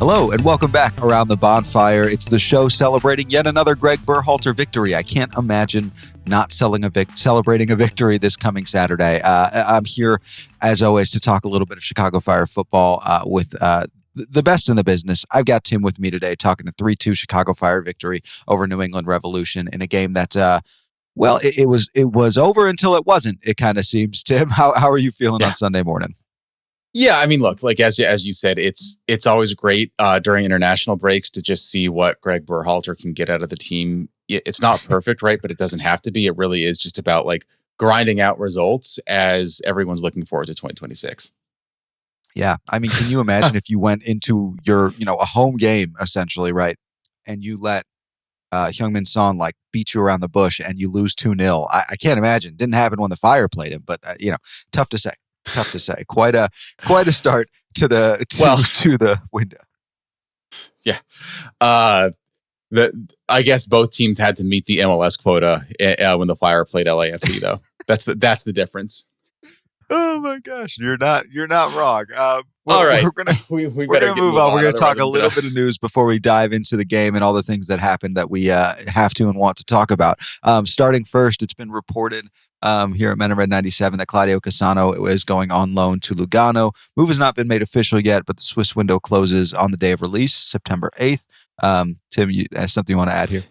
Hello and welcome back around the bonfire. It's the show celebrating yet another Greg Berhalter victory. I can't imagine not celebrating a victory this coming Saturday. I'm here, as always, to talk a little bit of Chicago Fire football with the best in the business. I've got Tim with me today talking a 3-2 Chicago Fire victory over New England Revolution in a game that, it was over until it wasn't, it kind of seems. Tim, how are you feeling on Sunday morning? Yeah, I mean, look, like as you said, it's always great during international breaks to just see what Greg Berhalter can get out of the team. It's not perfect, right? But it doesn't have to be. It really is just about like grinding out results as everyone's looking forward to 2026. Yeah, I mean, can you imagine if you went into your, a home game essentially, right, and you let Heung-min Son like beat you around the bush and you lose 2-0? I can't imagine. Didn't happen when the Fire played him, but tough to say. Tough to say. Quite a start to the window. Yeah. I guess both teams had to meet the MLS quota when the Fire played LAFC, though. That's the difference. Oh my gosh, you're not wrong. All right, we're gonna move on. We're gonna talk a little bit of news before we dive into the game and all the things that happened that we have to and want to talk about. Starting first, it's been reported here at Men in Red 97 that Claudio Cassano is going on loan to Lugano. Move has not been made official yet, but the Swiss window closes on the day of release, September 8th. Tim, you have something you want to add here?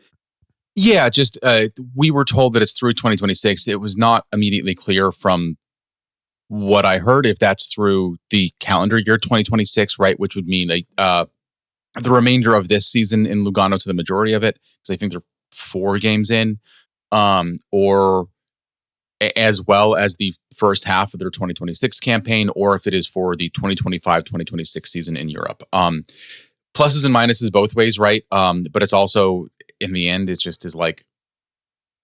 Yeah, just we were told that it's through 2026. It was not immediately clear from what I heard if that's through the calendar year 2026, right? Which would mean the remainder of this season in Lugano to the majority of it, because I think they're 4 games in, or as well as the first half of their 2026 campaign, or if it is for the 2025-2026 season in Europe. Pluses and minuses both ways, right? But it's also, in the end, it just is like,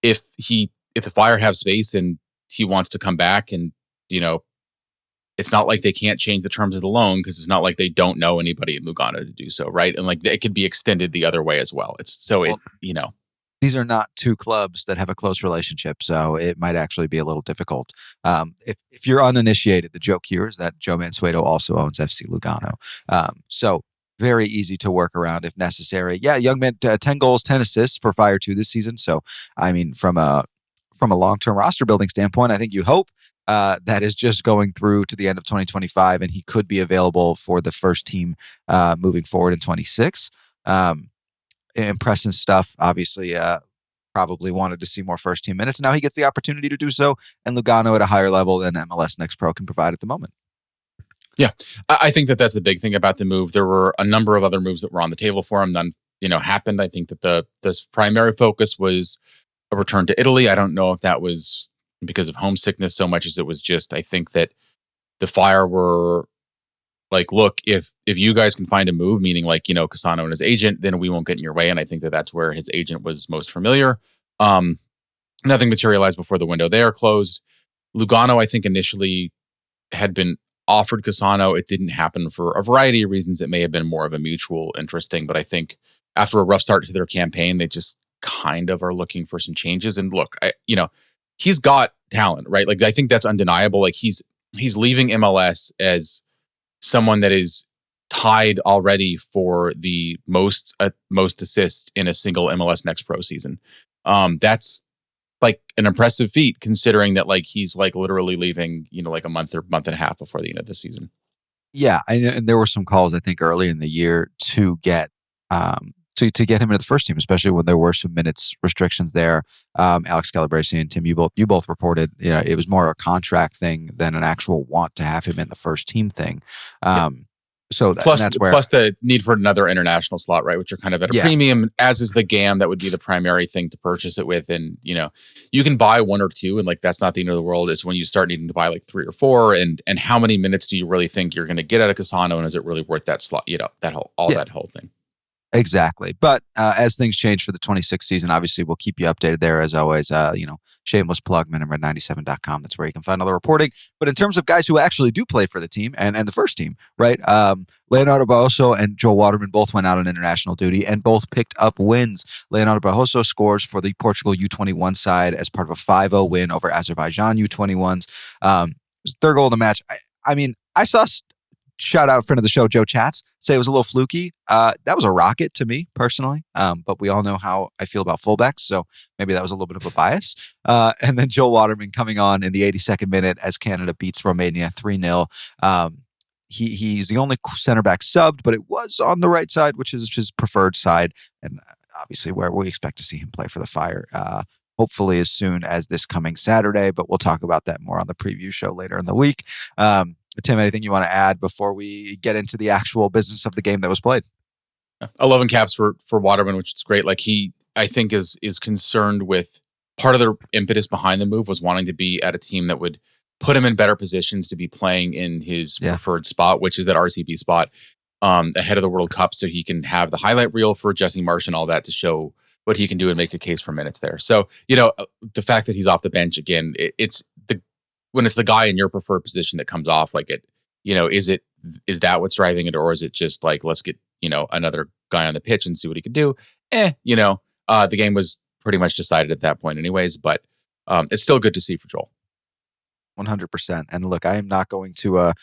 if the Fire have space and he wants to come back, and it's not like they can't change the terms of the loan, because it's not like they don't know anybody in Lugano to do so, right? And like it could be extended the other way as well. These are not two clubs that have a close relationship, so it might actually be a little difficult. If you're uninitiated, the joke here is that Joe Mansueto also owns FC Lugano. So very easy to work around if necessary. Yeah, young man, 10 goals, 10 assists for Fire 2 this season. So, I mean, from a long-term roster building standpoint, I think you hope that is just going through to the end of 2025, and he could be available for the first team moving forward in 26. Impressive stuff. Obviously, probably wanted to see more first team minutes. Now he gets the opportunity to do so, and Lugano at a higher level than MLS Next Pro can provide at the moment. Yeah, I think that's the big thing about the move. There were a number of other moves that were on the table for him. None, happened. I think that the primary focus was a return to Italy. I don't know if that was because of homesickness so much as it was just, I think that the Fire were like, look, if you guys can find a move, meaning like, Cassano and his agent, then we won't get in your way. And I think that that's where his agent was most familiar. Nothing materialized before the window there closed. Lugano, I think initially had been offered Cassano. It didn't happen for a variety of reasons. It may have been more of a mutual interest thing, but I think after a rough start to their campaign, they just kind of are looking for some changes. And look, he's got talent, right? Like, I think that's undeniable. Like he's leaving MLS as someone that is tied already for the most assists in a single MLS Next Pro season. That's like an impressive feat, considering that like he's like literally leaving, like a month or month and a half before the end of the season. Yeah, and there were some calls I think early in the year to get to get him into the first team, especially when there were some minutes restrictions there. Alex Calabresi and Tim, you both reported, it was more a contract thing than an actual want to have him in the first team thing. So plus the need for another international slot, right? Which are kind of at a premium, as is the GAM. That would be the primary thing to purchase it with. And, you can buy 1 or 2 and like, that's not the end of the world. It's when you start needing to buy like 3 or 4 and how many minutes do you really think you're going to get out of Cassano? And is it really worth that slot? That whole thing. Exactly. But as things change for the 26th season, obviously we'll keep you updated there as always. Shameless plug, menandred97.com. That's where you can find all the reporting. But in terms of guys who actually do play for the team and the first team, right? Leonardo Barroso and Joel Waterman both went out on international duty and both picked up wins. Leonardo Barroso scores for the Portugal U21 side as part of a 5-0 win over Azerbaijan U21s. It was their goal of the match. I mean, I saw shout out friend of the show, Joe Chats, say it was a little fluky. That was a rocket to me personally. But we all know how I feel about fullbacks, so maybe that was a little bit of a bias. And then Joel Waterman coming on in the 82nd minute as Canada beats Romania 3-0. He's the only center back subbed, but it was on the right side, which is his preferred side, and obviously where we expect to see him play for the Fire. Hopefully as soon as this coming Saturday, but we'll talk about that more on the preview show later in the week. Tim, anything you want to add before we get into the actual business of the game that was played? 11 caps for Waterman, which is great. Like I think is concerned with part of the impetus behind the move was wanting to be at a team that would put him in better positions to be playing in his preferred spot, which is that RCB spot ahead of the World Cup, so he can have the highlight reel for Jesse Marsh and all that to show what he can do and make a case for minutes there. So, the fact that he's off the bench again, when it's the guy in your preferred position that comes off, like is that what's driving it, or is it just like, let's get, another guy on the pitch and see what he can do? The game was pretty much decided at that point anyways, but it's still good to see for Joel. 100%. And look, I am not going to,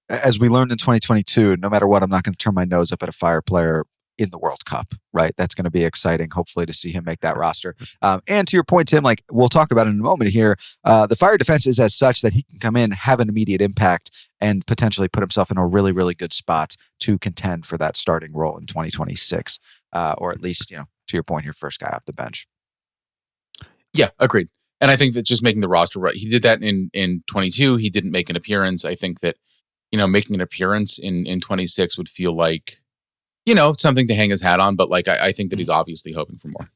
as we learned in 2022, no matter what, I'm not going to turn my nose up at a Fire player in the World Cup, right? That's going to be exciting, hopefully, to see him make that roster. And to your point, Tim, like we'll talk about in a moment here, the Fire defense is as such that he can come in, have an immediate impact, and potentially put himself in a really, really good spot to contend for that starting role in 2026, or at least, to your point here, first guy off the bench. Yeah, agreed. And I think that just making the roster right, he did that in 22. He didn't make an appearance. I think that, making an appearance in 26 would feel like, something to hang his hat on, but like I think that he's obviously hoping for more.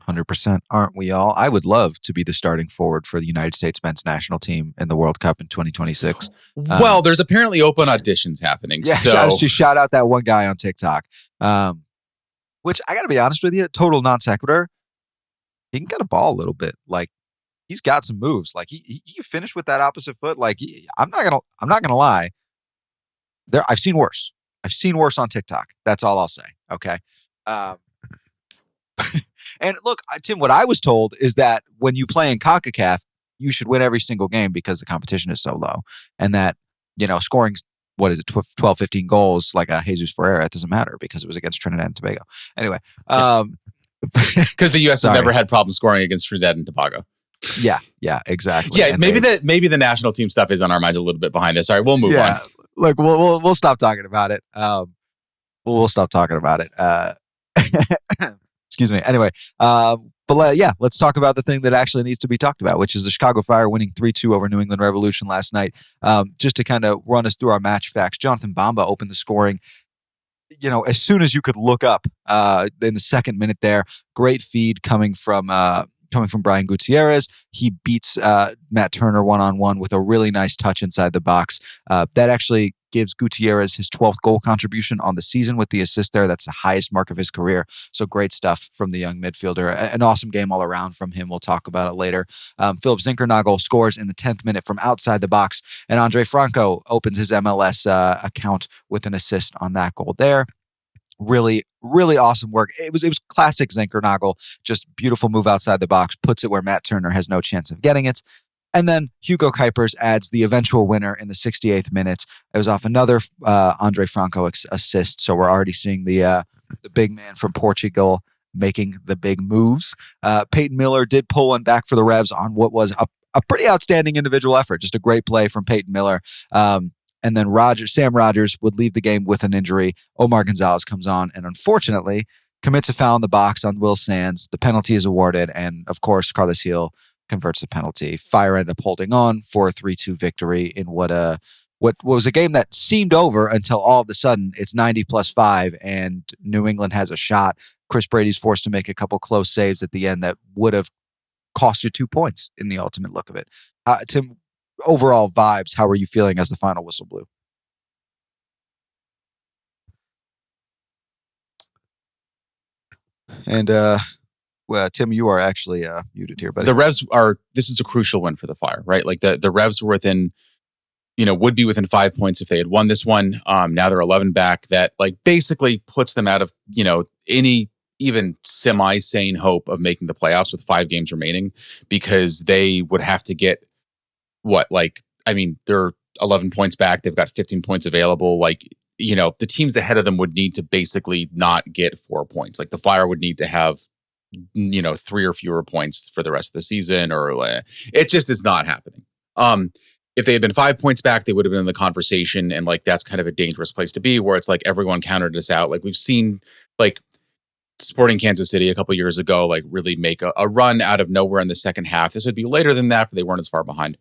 100%, aren't we all? I would love to be the starting forward for the United States men's national team in the World Cup in 2026. Well, there's apparently open auditions happening. Yeah, so just shout out that one guy on TikTok, which I got to be honest with you, total non sequitur. He can get a ball a little bit. Like he's got some moves. Like he finished with that opposite foot. Like I'm not gonna lie. I've seen worse. I've seen worse on TikTok. That's all I'll say. Okay. And look, Tim, what I was told is that when you play in CONCACAF, you should win every single game because the competition is so low. And that, scoring, 12, 15 goals like a Jesus Ferreira, it doesn't matter because it was against Trinidad and Tobago. Anyway. Because the U.S. has never had problems scoring against Trinidad and Tobago. Yeah, exactly. Yeah, and maybe the national team stuff is on our minds a little bit behind this. All right, we'll move on. Look, we'll stop talking about it. We'll stop talking about it. Excuse me. Anyway, let's talk about the thing that actually needs to be talked about, which is the Chicago Fire winning 3-2 over New England Revolution last night. Just to kind of run us through our match facts, Jonathan Bamba opened the scoring. As soon as you could look up in the second minute there, great feed coming from Brian Gutierrez. He beats Matt Turner one-on-one with a really nice touch inside the box. That actually gives Gutierrez his 12th goal contribution on the season with the assist there. That's the highest mark of his career. So great stuff from the young midfielder. An awesome game all around from him. We'll talk about it later. Philip Zinkernagel scores in the 10th minute from outside the box, and Andre Franco opens his MLS account with an assist on that goal there. Really, really awesome work. It was classic Zinkernagel, just beautiful move outside the box, puts it where Matt Turner has no chance of getting it. And then Hugo Kuipers adds the eventual winner in the 68th minute. It was off another Andre Franco assist, so we're already seeing the big man from Portugal making the big moves. Peyton Miller did pull one back for the Revs on what was a pretty outstanding individual effort. Just a great play from Peyton Miller. And then Sam Rogers would leave the game with an injury. Omar Gonzalez comes on and unfortunately commits a foul in the box on Will Sands. The penalty is awarded. And of course, Carlos Gil converts the penalty. Fire ended up holding on for a 3-2 victory in what was a game that seemed over until all of a sudden it's 90+5 and New England has a shot. Chris Brady's forced to make a couple close saves at the end that would have cost you 2 points in the ultimate look of it. Tim, overall vibes, how are you feeling as the final whistle blew? And well, Tim, you are actually muted here, but the Revs this is a crucial win for the Fire, right? Like the Revs were would be within 5 points if they had won this one. Now they're 11 back. That like basically puts them out of, any even semi-sane hope of making the playoffs with 5 games remaining, because they would have to get they're 11 points back. They've got 15 points available. Like, the teams ahead of them would need to basically not get 4 points. Like the Fire would need to have, 3 or fewer points for the rest of the season, or it just is not happening. If they had been 5 points back, they would have been in the conversation. And like, that's kind of a dangerous place to be, where it's like everyone counted us out. Like we've seen like Sporting Kansas City a couple years ago, like really make a run out of nowhere in the second half. This would be later than that, but they weren't as far behind.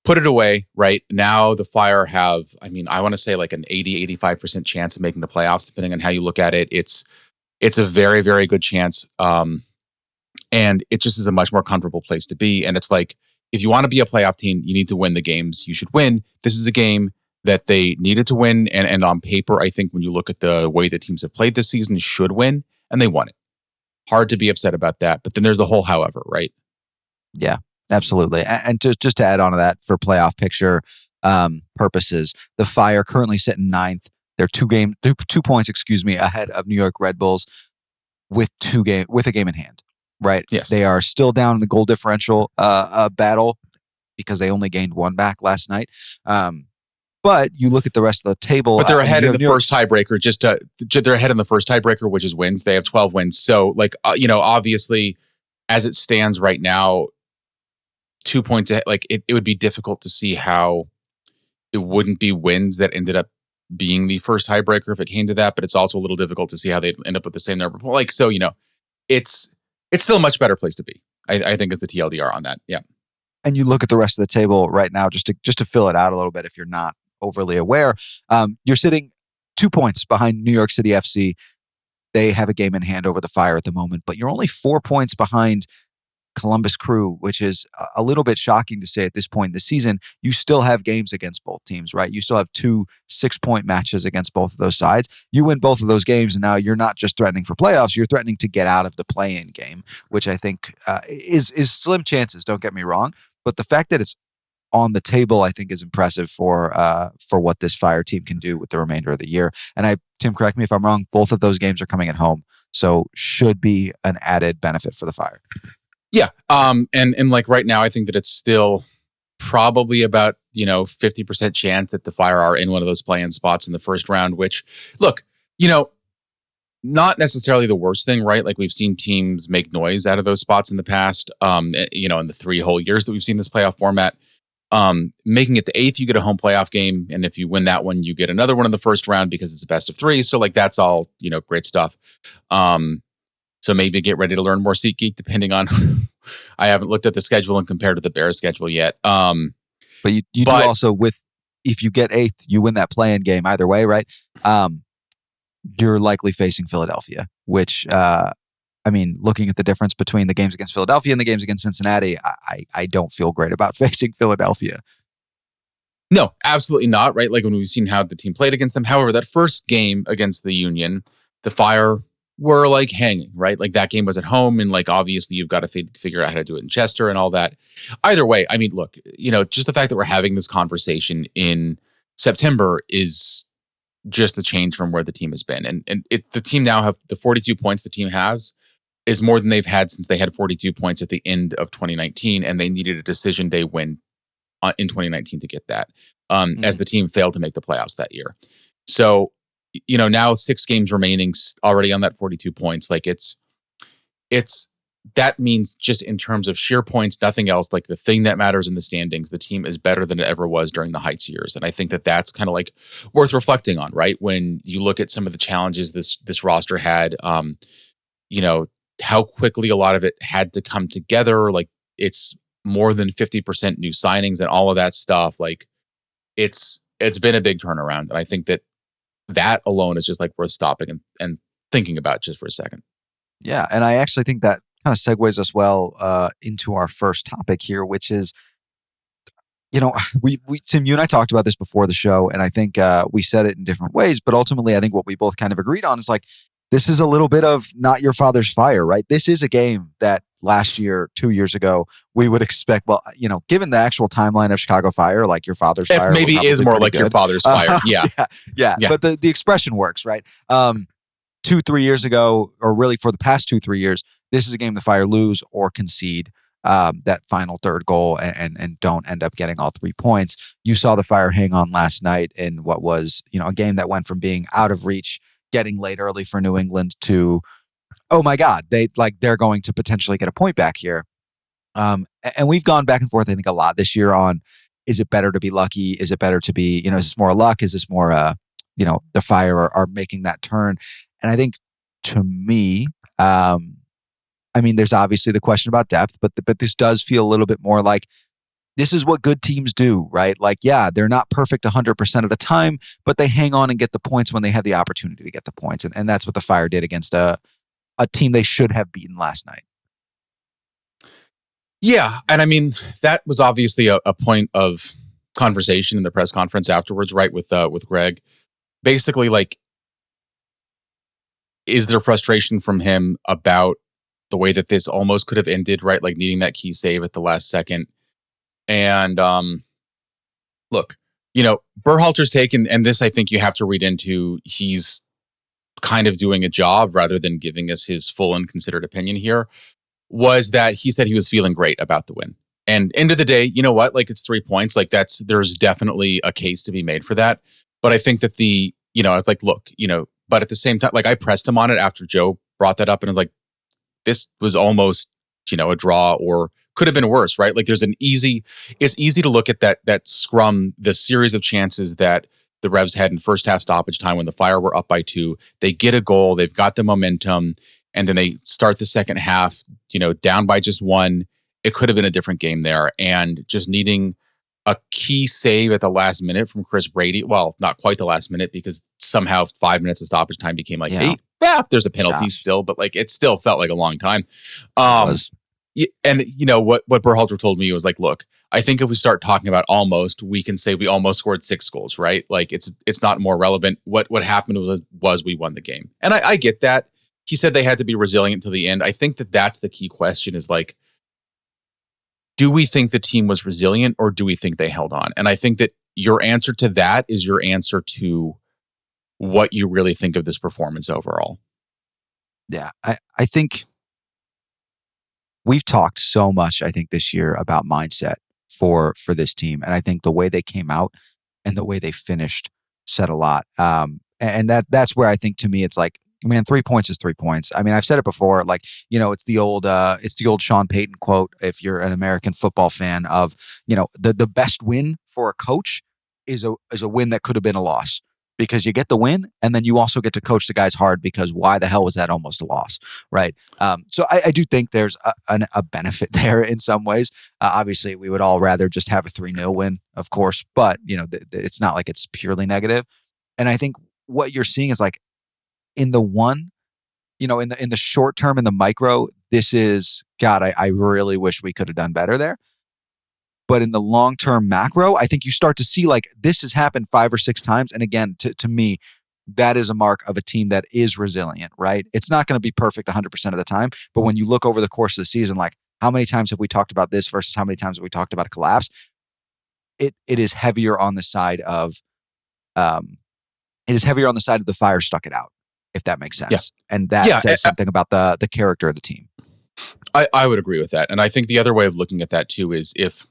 Put it away, right? Now the Fire have, I want to say like an 80-85% chance of making the playoffs, depending on how you look at it. It's a very, very good chance. And it just is a much more comfortable place to be. And it's like, if you want to be a playoff team, you need to win the games you should win. This is a game that they needed to win. And on paper, I think when you look at the way the teams have played this season, should win, and they won it. Hard to be upset about that. But then there's the whole however, right? Yeah, absolutely. And just to add on to that, for playoff picture purposes, the Fire currently sit in ninth. They're 2 points, ahead of New York Red Bulls with a game in hand. Right. Yes. They are still down in the goal differential battle because they only gained 1 back last night. But you look at the rest of the table. But they're ahead in the first tiebreaker. They're ahead in the first tiebreaker, which is wins. They have 12 wins. So, like, obviously, as it stands right now, 2 points ahead. Like, it would be difficult to see how it wouldn't be wins that ended up being the first tiebreaker if it came to that. But it's also a little difficult to see how they'd end up with the same number. Like, so it's still a much better place to be, I think, is the TLDR on that. Yeah. And you look at the rest of the table right now, just to fill it out a little bit, if you're not overly aware, you're sitting 2 points behind New York City FC. They have a game in hand over the Fire at the moment, but you're only 4 points behind Columbus Crew, which is a little bit shocking to say at this point in the season. You still have games against both teams, right? You still have 2 6-point matches against both of those sides. You win both of those games, and now you're not just threatening for playoffs, you're threatening to get out of the play-in game, which I think is slim chances, don't get me wrong. But the fact that it's on the table, I think, is impressive for what this Fire team can do with the remainder of the year. And Tim, correct me if I'm wrong, both of those games are coming at home, so should be an added benefit for the Fire. Yeah. And like right now, I think that it's still probably about, 50% chance that the Fire are in one of those play-in spots in the first round, which, look, not necessarily the worst thing, right? Like we've seen teams make noise out of those spots in the past, in the 3 whole years that we've seen this playoff format. Making it the 8th, you get a home playoff game. And if you win that one, you get another one in the first round because it's a best of 3. So like, that's all, great stuff. So maybe get ready to learn more SeatGeek, depending on. I haven't looked at the schedule and compared to the Bears schedule yet. But you do also, if you get 8th, you win that play-in game either way, right? You're likely facing Philadelphia, which, looking at the difference between the games against Philadelphia and the games against Cincinnati, I don't feel great about facing Philadelphia. No, absolutely not, right? Like when we've seen how the team played against them. However, that first game against the Union, the Fire were like hanging, right? Like that game was at home, and like obviously you've got to figure out how to do it in Chester and all that. Either way, look, just the fact that we're having this conversation in September is just a change from where the team has been. And the team now have the 42 points the team has is more than they've had since they had 42 points at the end of 2019, and they needed a decision day win in 2019 to get that, as the team failed to make the playoffs that year. So, now 6 games remaining, already on that 42 points. Like it's that means just in terms of sheer points, nothing else. Like the thing that matters in the standings, the team is better than it ever was during the Heights years. And I think that that's kind of like worth reflecting on, right? When you look at some of the challenges this roster had, how quickly a lot of it had to come together. Like it's more than 50% new signings and all of that stuff. Like it's been a big turnaround. And I think that alone is just like worth stopping and thinking about just for a second. Yeah. And I actually think that kind of segues us well into our first topic here, which is, we Tim, you and I talked about this before the show, and I think we said it in different ways, but ultimately I think what we both kind of agreed on is like, this is a little bit of not your father's Fire, right? This is a game that last year, 2 years ago, we would expect, well, given the actual timeline of Chicago Fire, like your father's Fire. It maybe is more like good. Your father's Fire. Yeah. Yeah. But the expression works, right? 2-3 years ago, or really for the past 2-3 years, this is a game the Fire lose or concede. that final third goal and don't end up getting all 3 points. You saw the Fire hang on last night in what was, a game that went from being out of reach, getting late early for New England to, oh my God, they're going to potentially get a point back here. And we've gone back and forth, I think, a lot this year on, is it better to be lucky? Is it better to be, is this more luck? Is this more, the Fire are making that turn? And I think, to me, there's obviously the question about depth, but this does feel a little bit more like this is what good teams do, right? Like, yeah, they're not perfect 100% of the time, but they hang on and get the points when they have the opportunity to get the points. And that's what the Fire did against a team they should have beaten last night. Yeah. And that was obviously a point of conversation in the press conference afterwards, right? With Greg. Basically, like, is there frustration from him about the way that this almost could have ended, right? Like needing that key save at the last second. And look, Berhalter's take, and this I think you have to read into, he's kind of doing a job rather than giving us his full and considered opinion here, was that he said he was feeling great about the win. And end of the day, you know what? Like, it's 3 points. Like, there's definitely a case to be made for that. But I think that it's like, look, but at the same time, like, I pressed him on it after Joe brought that up, and I was like, this was almost, a draw, or could have been worse, right? Like, it's easy to look at that scrum, the series of chances that the Revs had in first half stoppage time when the Fire were up by 2. They get a goal, they've got the momentum, and then they start the second half, down by just 1. It could have been a different game there. And just needing a key save at the last minute from Chris Brady. Well, not quite the last minute, because somehow 5 minutes of stoppage time became like 8. Yeah, there's a penalty still, but like, it still felt like a long time. And what Berhalter told me was like, look, I think if we start talking about almost, we can say we almost scored 6 goals, right? Like, it's not more relevant. What happened was we won the game. And I get that. He said they had to be resilient to the end. I think that's the key question, is like, do we think the team was resilient, or do we think they held on? And I think that your answer to that is your answer to what you really think of this performance overall. Yeah, I think we've talked so much, I think, this year about mindset for this team. And I think the way they came out and the way they finished said a lot. And that's where I think, to me, it's like, man, 3 points is 3 points. I've said it before, like, it's the old Sean Payton quote, if you're an American football fan, of, the best win for a coach is a win that could have been a loss, because you get the win and then you also get to coach the guys hard, because why the hell was that almost a loss, right? So I do think there's a benefit there in some ways. Obviously, we would all rather just have a 3-0 win, of course, but it's not like it's purely negative. And I think what you're seeing is, like, in the in the short term, in the micro, this is, God, I really wish we could have done better there. But in the long-term macro, I think you start to see, like, this has happened 5 or 6 times. And again, to me, that is a mark of a team that is resilient, right? It's not going to be perfect 100% of the time. But when you look over the course of the season, like, how many times have we talked about this versus how many times have we talked about a collapse? It is heavier on the side of, the Fire stuck it out, if that makes sense. Yeah. And that says something about the character of the team. I would agree with that. And I think the other way of looking at that too is, if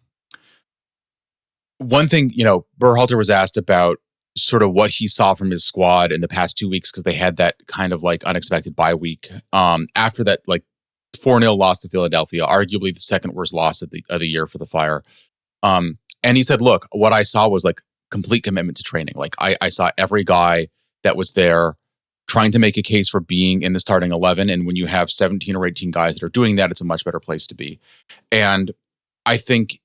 one thing, Berhalter was asked about sort of what he saw from his squad in the past 2 weeks, because they had that kind of like unexpected bye week after that, like, 4-0 loss to Philadelphia, arguably the second worst loss of the year for the Fire. And he said, look, what I saw was like complete commitment to training. Like, I saw every guy that was there trying to make a case for being in the starting 11. And when you have 17 or 18 guys that are doing that, it's a much better place to be. And I think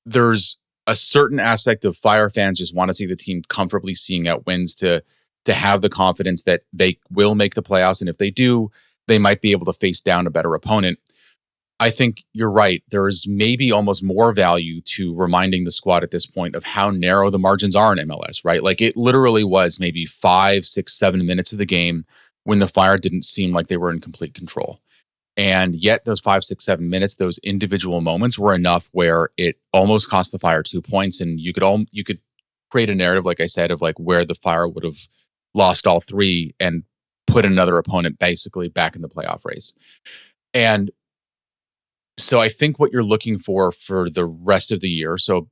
there's a certain aspect of Fire fans just want to see the team comfortably seeing out wins, to have the confidence that they will make the playoffs. And if they do, they might be able to face down a better opponent. I think you're right. There is maybe almost more value to reminding the squad at this point of how narrow the margins are in MLS, right? Like, it literally was maybe 5, 6, 7 minutes of the game when the Fire didn't seem like they were in complete control. And yet those 5, 6, 7 minutes, those individual moments were enough where it almost cost the Fire 2 points. And you could create a narrative, like I said, of like where the Fire would have lost all 3 and put another opponent basically back in the playoff race. And So I think what you're looking for the rest of the year, so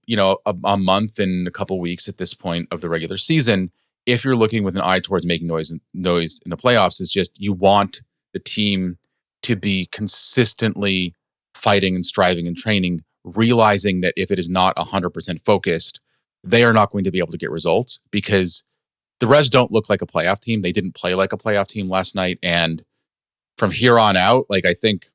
a month and a couple weeks at this point of the regular season, if you're looking with an eye towards making noise in the playoffs, is just you want the team to be consistently fighting and striving and training, realizing that if it is not 100% focused, they are not going to be able to get results because the Revs don't look like a playoff team. They didn't play like a playoff team last night, and from here on out, like I think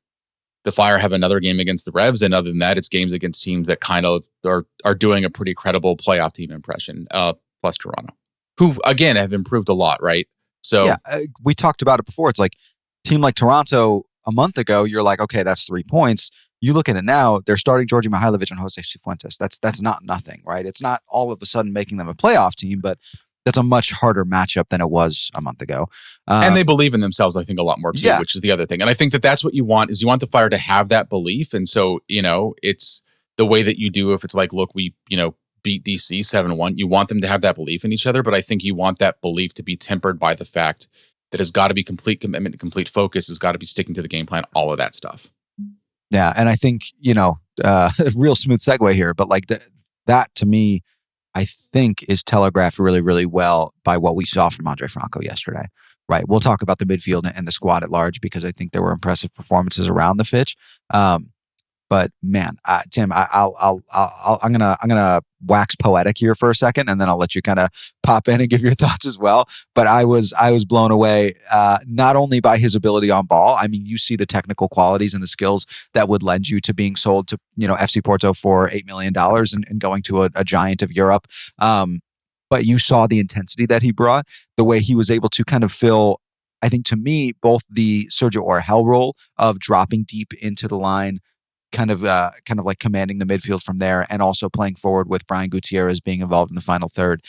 the Fire have another game against the Revs, and other than that, it's games against teams that kind of are doing a pretty credible playoff team impression. Plus Toronto, who again have improved a lot, right? So Yeah, we talked about it before. It's like team like Toronto a month ago. You're like, okay, that's 3 points. You look at it now; they're starting Georgi Mihailovic and Jose Cifuentes. That's not nothing, right? It's not all of a sudden making them a playoff team, but that's a much harder matchup than it was a month ago. And they believe in themselves, I think, a lot more too, Yeah. which is the other thing. And I think that that's what you want, is you want the Fire to have that belief. And so, it's the way that you do if it's like, look, we, beat DC 7-1. You want them to have that belief in each other. But I think you want that belief to be tempered by the fact that it's got to be complete commitment, complete focus, has got to be sticking to the game plan, all of that stuff. Yeah. And I think, real smooth segue here, but like that to me, I think is telegraphed really, really well by what we saw from Andre Franco yesterday. Right. We'll talk about the midfield and the squad at large because I think there were impressive performances around the pitch. But man, Tim, I'm gonna wax poetic here for a second, and then I'll let you kind of pop in and give your thoughts as well. But I was blown away not only by his ability on ball. I mean, you see the technical qualities and the skills that would lend you to being sold to FC Porto for $8 million and going to a giant of Europe. But you saw the intensity that he brought, the way he was able to kind of fill, I think to me, both the Sergio Orhel role of dropping deep into the line, kind of like commanding the midfield from there, and also playing forward with Brian Gutierrez being involved in the final third.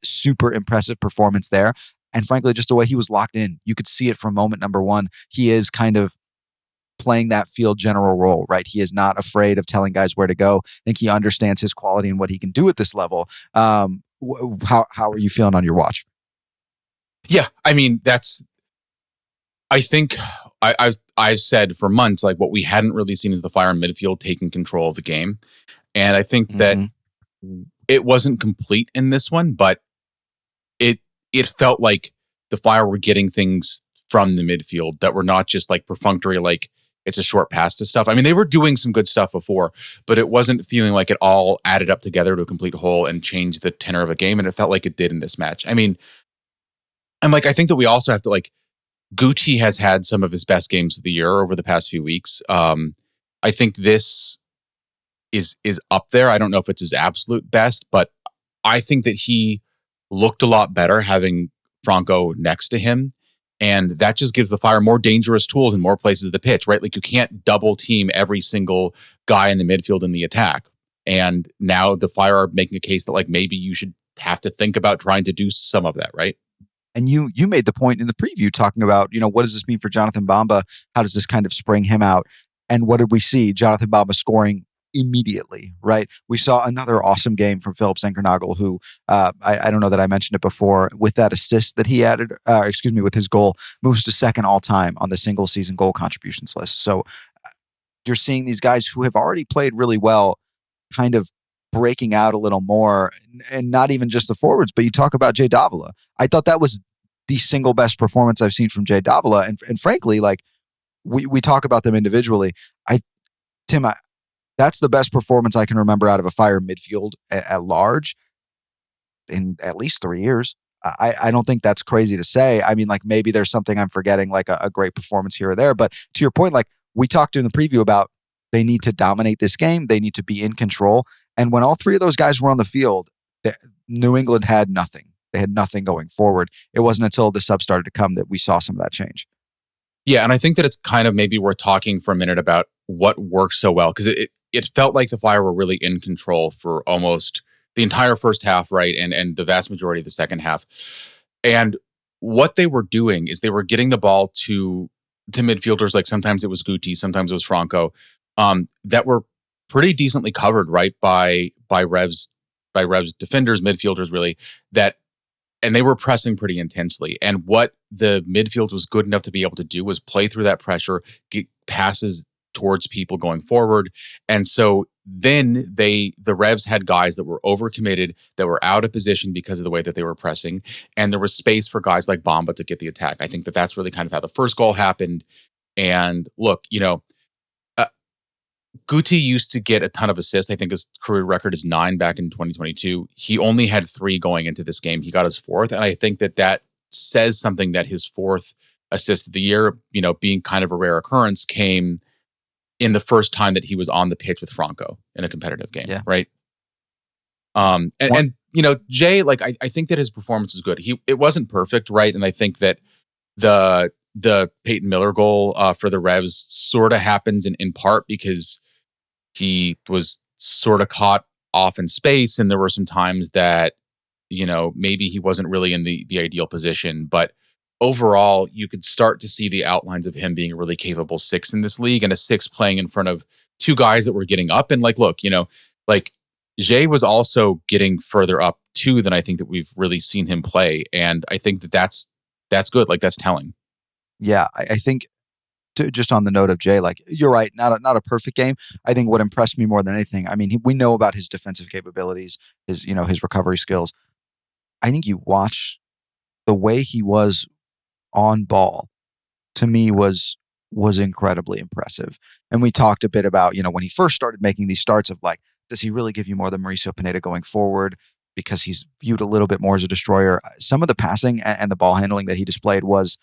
Super impressive performance there. And frankly, just the way he was locked in, you could see it from moment number one. He is kind of playing that field general role, right? He is not afraid of telling guys where to go. I think he understands his quality and what he can do at this level. How are you feeling on your watch? Yeah, I mean, I think I've said for months, like what we hadn't really seen is the Fire midfield taking control of the game. And I think that it wasn't complete in this one, but it felt like the Fire were getting things from the midfield that were not just like perfunctory, like it's a short pass to stuff. I mean, they were doing some good stuff before, but it wasn't feeling like it all added up together to a complete whole and changed the tenor of a game. And it felt like it did in this match. I mean, and like, I think that we also have to like, Gucci has had some of his best games of the year over the past few weeks. I think this is up there. I don't know if it's his absolute best, but I think that he looked a lot better having Franco next to him. And that just gives the Fire more dangerous tools in more places of the pitch, right? Like you can't double team every single guy in the midfield in the attack. And now the Fire are making a case that like maybe you should have to think about trying to do some of that, right? And you made the point in the preview talking about, what does this mean for Jonathan Bamba? How does this kind of spring him out? And what did we see? Jonathan Bamba scoring immediately, right? We saw another awesome game from Philip Zenkernagel, who I don't know that I mentioned it before, with that assist that he added, with his goal, moves to second all time on the single season goal contributions list. So you're seeing these guys who have already played really well kind of breaking out a little more, and not even just the forwards, but you talk about Jay Davila. I thought that was the single best performance I've seen from Jay Davila. And frankly, like we talk about them individually. Tim, that's the best performance I can remember out of a Fire midfield at large in at least 3 years. I don't think that's crazy to say. I mean, like maybe there's something I'm forgetting, like a great performance here or there. But to your point, like we talked in the preview about, they need to dominate this game. They need to be in control. And when all three of those guys were on the field, New England had nothing. They had nothing going forward. It wasn't until the sub started to come that we saw some of that change. Yeah, and I think that it's kind of maybe worth talking for a minute about what worked so well, because it felt like the Fire were really in control for almost the entire first half, right? And the vast majority of the second half. And what they were doing is they were getting the ball to midfielders, like sometimes it was Guti, sometimes it was Franco, that were pretty decently covered, right, by Revs defenders, midfielders, really, and they were pressing pretty intensely. And what the midfield was good enough to be able to do was play through that pressure, get passes towards people going forward. And so then the Revs had guys that were overcommitted, that were out of position because of the way that they were pressing. And there was space for guys like Bamba to get the attack. I think that that's really kind of how the first goal happened. And look, uh, Guti used to get a ton of assists. I think his career record is 9 back in 2022. He only had 3 going into this game. He got his 4th. And I think that that says something, that his 4th assist of the year, being kind of a rare occurrence, came in the first time that he was on the pitch with Franco in a competitive game. Yeah. Right. And Jay, like, I think that his performance is good. It wasn't perfect. Right. And I think that the Peyton Miller goal for the Revs sort of happens in part because he was sort of caught off in space, and there were some times that maybe he wasn't really in the ideal position. But overall, you could start to see the outlines of him being a really capable 6 in this league, and a 6 playing in front of 2 guys that were getting up. And like, look, like Jay was also getting further up too than I think that we've really seen him play, and I think that that's good. Like, that's telling. Yeah, I think just on the note of Jay, like, you're right, not a perfect game. I think what impressed me more than anything, I mean, we know about his defensive capabilities, his recovery skills. I think you watch the way he was on ball, to me was incredibly impressive. And we talked a bit about, when he first started making these starts of like, does he really give you more than Mauricio Pineda going forward? Because he's viewed a little bit more as a destroyer. Some of the passing and the ball handling that he displayed was,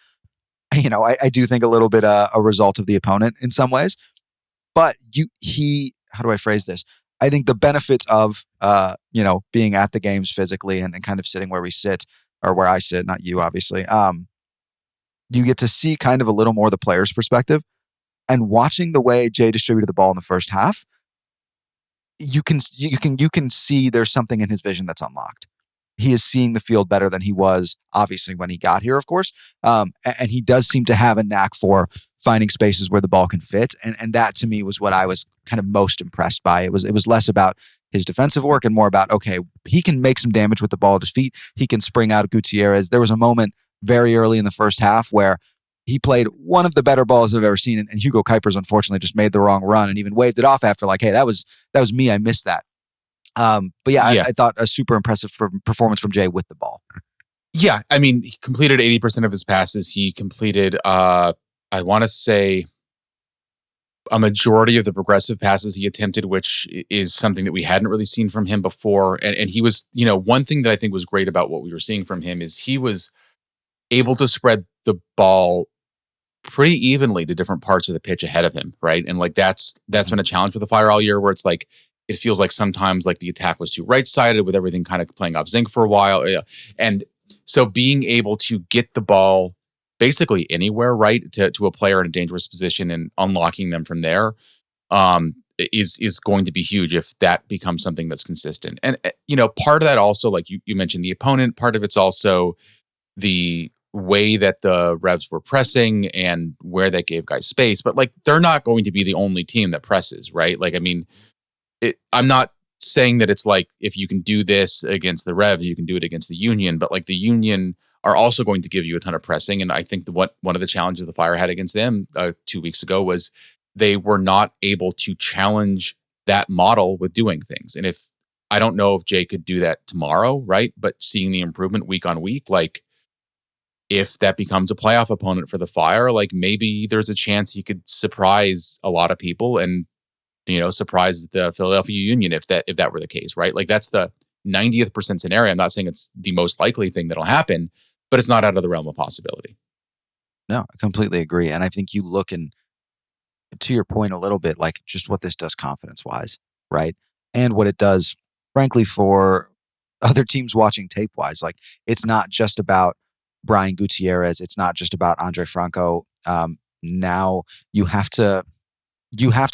I do think a little bit a result of the opponent in some ways. But how do I phrase this? I think the benefits of, being at the games physically and kind of sitting where we sit, or where I sit, not you, obviously. You get to see kind of a little more of the player's perspective, and watching the way Jay distributed the ball in the first half, you can see there's something in his vision that's unlocked. He is seeing the field better than he was, obviously, when he got here, of course. And he does seem to have a knack for finding spaces where the ball can fit. And that, to me, was what I was kind of most impressed by. It was less about his defensive work and more about, okay, he can make some damage with the ball at his feet. He can spring out of Gutierrez. There was a moment very early in the first half where he played one of the better balls I've ever seen. And Hugo Kuipers, unfortunately, just made the wrong run and even waved it off after, like, hey, that was me. I missed that. But yeah, I thought a super impressive performance from Jay with the ball. Yeah, I mean, he completed 80% of his passes. He completed, I want to say, a majority of the progressive passes he attempted, which is something that we hadn't really seen from him before. And he was, one thing that I think was great about what we were seeing from him is he was able to spread the ball pretty evenly to different parts of the pitch ahead of him, right? And like that's been a challenge for the Fire all year, where it's like, it feels like sometimes like the attack was too right-sided with everything kind of playing off zinc for a while. And so being able to get the ball basically anywhere, right, to a player in a dangerous position and unlocking them from there is going to be huge if that becomes something that's consistent. And, part of that also, like you mentioned the opponent, part of it's also the way that the Revs were pressing and where they gave guys space. But like, they're not going to be the only team that presses, right? Like, I mean, I'm not saying that it's like, if you can do this against the Revs, you can do it against the Union, but like the Union are also going to give you a ton of pressing. And I think one of the challenges the Fire had against them 2 weeks ago was they were not able to challenge that model with doing things. And I don't know if Jay could do that tomorrow, right? But seeing the improvement week on week, like if that becomes a playoff opponent for the Fire, like maybe there's a chance he could surprise a lot of people and surprise the Philadelphia Union if that were the case, right? Like that's the 90th percent scenario. I'm not saying it's the most likely thing that'll happen, but it's not out of the realm of possibility. No, I completely agree. And I think you look, and to your point a little bit, like just what this does confidence-wise, right? And what it does, frankly, for other teams watching tape-wise. Like, it's not just about Brian Gutierrez. It's not just about Andre Franco. Now you have to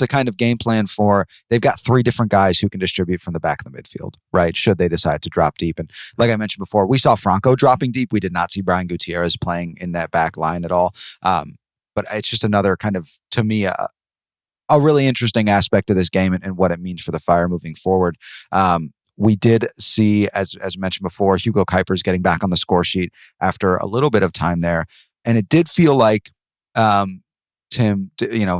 kind of game plan for, they've got 3 different guys who can distribute from the back of the midfield, right? Should they decide to drop deep. And like I mentioned before, we saw Franco dropping deep. We did not see Brian Gutierrez playing in that back line at all. But it's just another kind of, to me, a really interesting aspect of this game and what it means for the Fire moving forward. We did see, as mentioned before, Hugo Kuipers getting back on the score sheet after a little bit of time there. And it did feel like, Tim,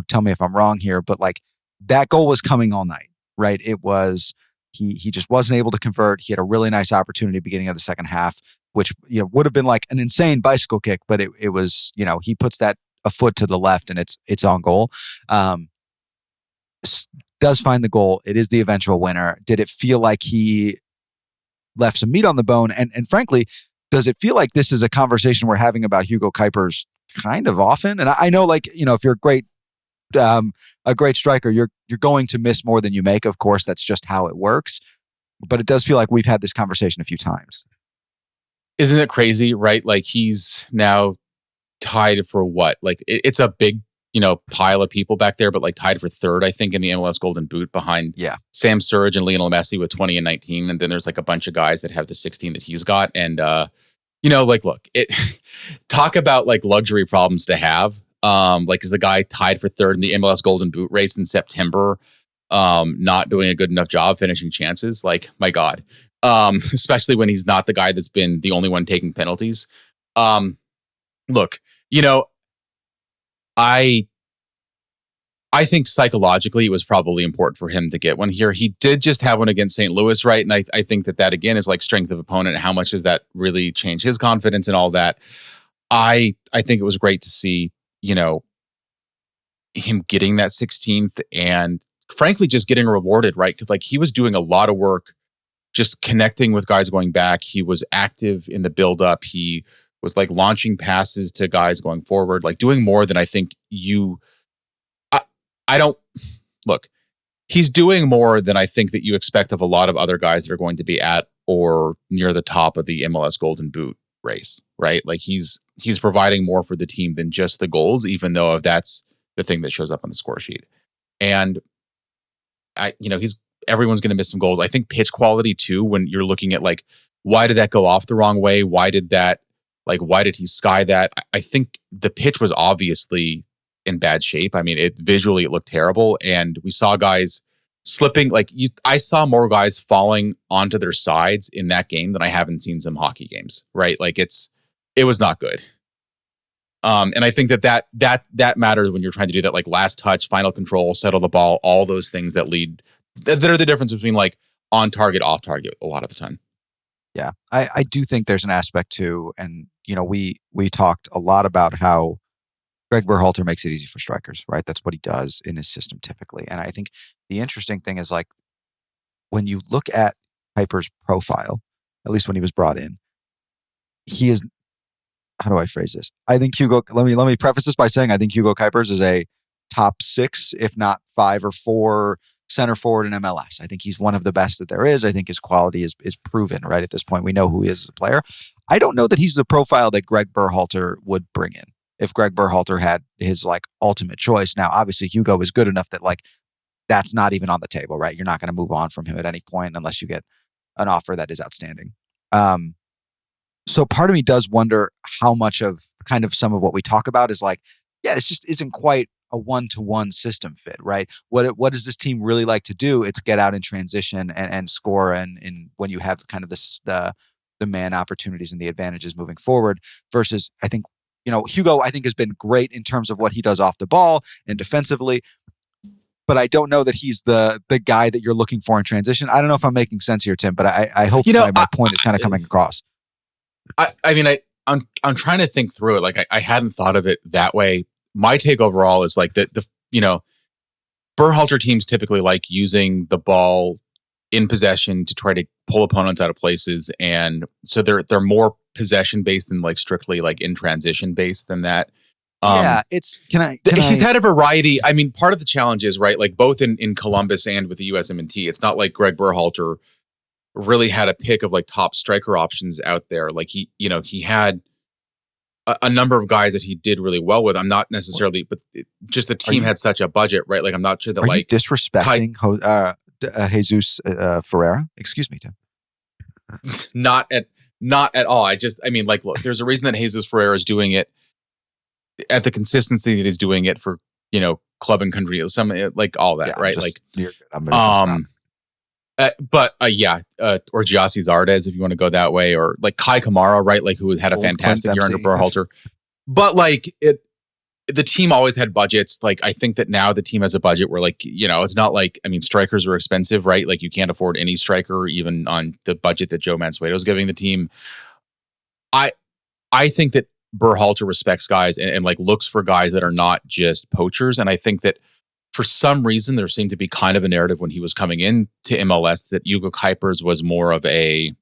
tell me if I'm wrong here, but like that goal was coming all night, right? It was, he just wasn't able to convert. He had a really nice opportunity beginning of the second half, which would have been like an insane bicycle kick, but it was, he puts that a foot to the left and it's on goal. Does find the goal. It is the eventual winner. Did it feel like he left some meat on the bone? And frankly, does it feel like this is a conversation we're having about Hugo Kuipers kind of often? And I know, like, if you're a great striker, you're going to miss more than you make. Of course, that's just how it works. But it does feel like we've had this conversation a few times. Isn't it crazy, right? Like he's now tied for what? Like it's a big, pile of people back there, but like tied for third, I think, in the MLS Golden Boot behind Sam Surridge and Lionel Messi with 20 and 19. And then there's like a bunch of guys that have the 16 that he's got. And, look, talk about like luxury problems to have. Like is the guy tied for third in the MLS Golden Boot race in September, not doing a good enough job finishing chances? Like, my God. Especially when he's not the guy that's been the only one taking penalties. Look, I think psychologically it was probably important for him to get one here. He did just have one against St. Louis, right? And I think that again is like strength of opponent. How much does that really change his confidence and all that? I think it was great to see, him getting that 16th and frankly just getting rewarded, right? Because like he was doing a lot of work, just connecting with guys going back. He was active in the buildup. He was like launching passes to guys going forward, like doing more than I think I don't look. He's doing more than I think that you expect of a lot of other guys that are going to be at or near the top of the MLS Golden Boot race, right? Like he's providing more for the team than just the goals, even though that's the thing that shows up on the score sheet. And everyone's going to miss some goals. I think pitch quality too, when you're looking at like, why did that go off the wrong way? Why did he sky that? I think the pitch was obviously in bad shape. I mean, it looked terrible. And we saw guys slipping. I saw more guys falling onto their sides in that game than I haven't seen some hockey games, right? Like it was not good. And I think that matters when you're trying to do that, like last touch, final control, settle the ball, all those things that are the difference between like on target, off target a lot of the time. Yeah, I do think there's an aspect too. And, we talked a lot about how Greg Berhalter makes it easy for strikers, right? That's what he does in his system typically. And I think the interesting thing is like when you look at Kuipers' profile, at least when he was brought in, he is, how do I phrase this? I think let me preface this by saying I think Hugo Kuipers is a top 6, if not 5 or 4 center forward in MLS. I think he's one of the best that there is. I think his quality is proven, right? At this point, we know who he is as a player. I don't know that he's the profile that Greg Berhalter would bring in if Greg Berhalter had his like ultimate choice. Now, obviously, Hugo is good enough that like that's not even on the table, right? You're not going to move on from him at any point unless you get an offer that is outstanding. So part of me does wonder how much of kind of some of what we talk about is like, yeah, this just isn't quite a one-to-one system fit, right? What does this team really like to do? It's get out in transition and score, and when you have kind of the man opportunities and the advantages moving forward. Versus, I think Hugo, I think has been great in terms of what he does off the ball and defensively, but I don't know that he's the guy that you're looking for in transition. I don't know if I'm making sense here, Tim, but I hope my point is kind of coming across. I'm trying to think through it. Like I hadn't thought of it that way. My take overall is like the Berhalter teams typically like using the ball in possession to try to pull opponents out of places, and so they're more possession based than like strictly like in transition based than that. It's he's had a variety. I mean, part of the challenge is, right, like both in Columbus and with the USMNT, it's not like Greg Berhalter really had a pick of like top striker options out there. Like he had a number of guys that he did really well with. I'm not necessarily, but just the team had such a budget, right? Like I'm not sure that are like you disrespecting Jesus Ferreira. Excuse me, Tim. Not at all. I mean, like, look, there's a reason that Jesus Ferreira is doing it at the consistency that he's doing it for, club and country, some like all that, right? Like, or Gyasi Zardes, if you want to go that way, or like Kai Kamara, right? Like who had a fantastic year under Berhalter. But like the team always had budgets. Like, I think that now the team has a budget where, like, it's not like, I mean, strikers are expensive, right? Like, you can't afford any striker, even on the budget that Joe Mansueto is giving the team. I think that Berhalter respects guys and like looks for guys that are not just poachers. And I think that for some reason, there seemed to be kind of a narrative when he was coming into MLS that Hugo Kuipers was more of a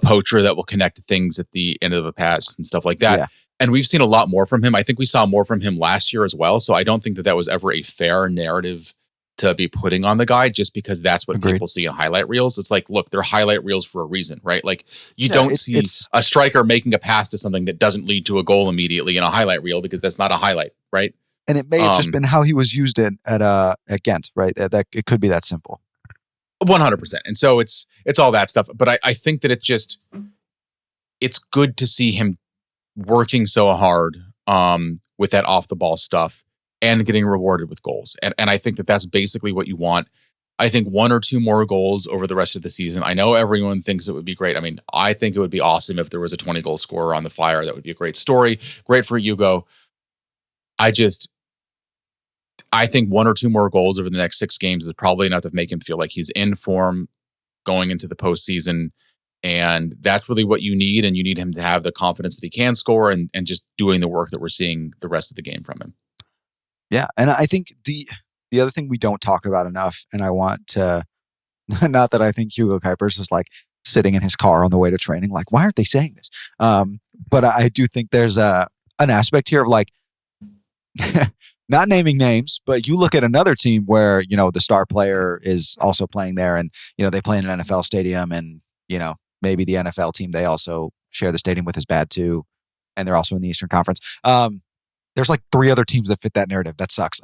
poacher that will connect to things at the end of a pass and stuff like that. Yeah. And we've seen a lot more from him. I think we saw more from him last year as well. So I don't think that was ever a fair narrative to be putting on the guy just because that's what Agreed. people see in highlight reels. It's like, look, they're highlight reels for a reason, right? Like, you don't see a striker making a pass to something that doesn't lead to a goal immediately in a highlight reel because that's not a highlight, right? And it may have just been how he was used at Ghent, right? That it could be that simple. 100%. And so it's all that stuff. But I think that it's good to see him working so hard with that off the ball stuff and getting rewarded with goals. And I think that that's basically what you want. I think 1 or 2 more goals over the rest of the season. I know everyone thinks it would be great. I mean, I think it would be awesome if there was a 20-goal scorer on the Fire. That would be a great story. Great for Hugo. I think 1 or 2 more goals over the next 6 games is probably enough to make him feel like he's in form going into the postseason. And that's really what you need. And you need him to have the confidence that he can score and just doing the work that we're seeing the rest of the game from him. Yeah. And I think the other thing we don't talk about enough, and I want to, not that I think Hugo Kuipers is like sitting in his car on the way to training, like, why aren't they saying this? But I do think there's an aspect here of like, not naming names, but you look at another team where, the star player is also playing there and, they play in an NFL stadium and, maybe the NFL team, they also share the stadium with is bad too. And they're also in the Eastern Conference. There's like 3 other teams that fit that narrative. That sucks.